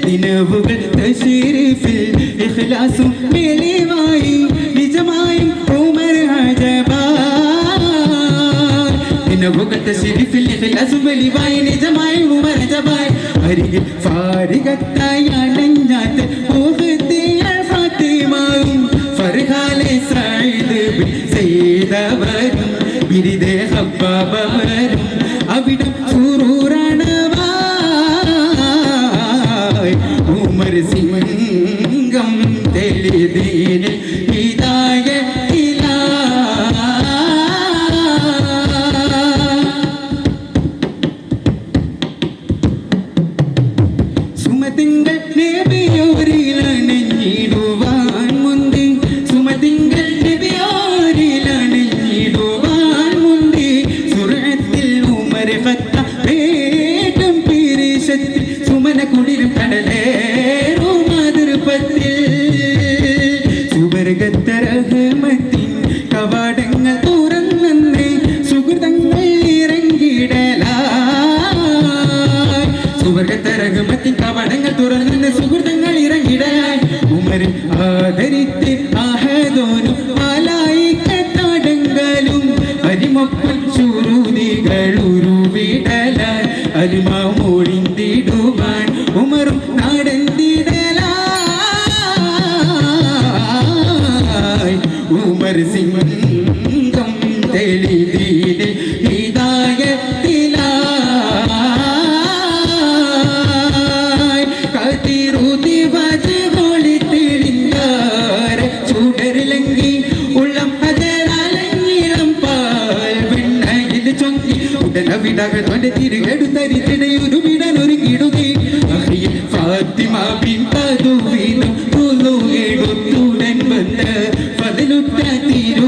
ദിനവുകൾ തശരീഫിൽ ഇഖ്ലാസും മെളിവായി നിജമായും ഉമർ ഹജബായ് ദിനവുകൾ തശരീഫിൽ ഇഖ്ലാസും മെളിവായി നിജമായും ഉമർ ഹജബായ് അരികിൽ ഫാരിഗത്തായി അണഞ്ഞാത്ത് ഉഹ്ദിയൽ ഫാത്തിമയും ഫർഹാലെ Saeed bin സയ്യിദവരും ബിരിദെ ഹബ്ബാബവരും അവിടം സുറൂറാണവായ് ഉമർ സിംഗം തെളിദീനിൽ ഹിദായത്തിലാ സുമതിങ്കൾ നബിയോരിലണഞ്ഞിടുവാൻ മുന്തി സുമതിങ്കൾ നബിയോരിലണഞ്ഞിടുവാൻ മുന്തി സുറത്തിൽ ഉമർ ഖത്ത വേഗം പീരിശത്തിൽ സുമന കുളിരും കടലേറും അതിർപ്പത്തിൽ സുവർഗത്ത റഹ്മത്തിൻ കവാടങ്ങൾ തുറന്നേ സുഹൃതങ്ങൾ ഇറങ്ങിടലായി സുവർഗത്ത റഹ്മത്തിൻ കവാടങ്ങൾ തുറന്ന് സുഹൃതങ്ങൾ ഇറങ്ങിടലായി ഉമർ ആദരിത്ത് ആഹദോനും മലായികത്താടങ്ങളും അരിമൊപ്പൻ ശുരൂദികൾ ഉരുവിടലായി അരിമൊഴിന്തിടുവാൻ ഉമറും നടന്തിടലായി ഉമർ സിംഗം തെളിദീനിൽ ഹിദായത്തിലായി കതിരുതി വജുകൊളി തെളിന്താര ചുടരിലങ്കി ഉള്ളം ഹജറാലഞ്ഞിളം പാൽ വെണ്ണയിൽ ചൊങ്കി ഉടനവിടകൾ തൊന്റെ തിരികെടുത്തരിത്തിടയൊരു വിടനൊരുങ്ങിടുകി അഹിയിൽ ഫാത്തിമ ബിൻ തദുവീനും പുലു എടുത്തുടൻ വന്ന് ഫദലുറ്റ തിരു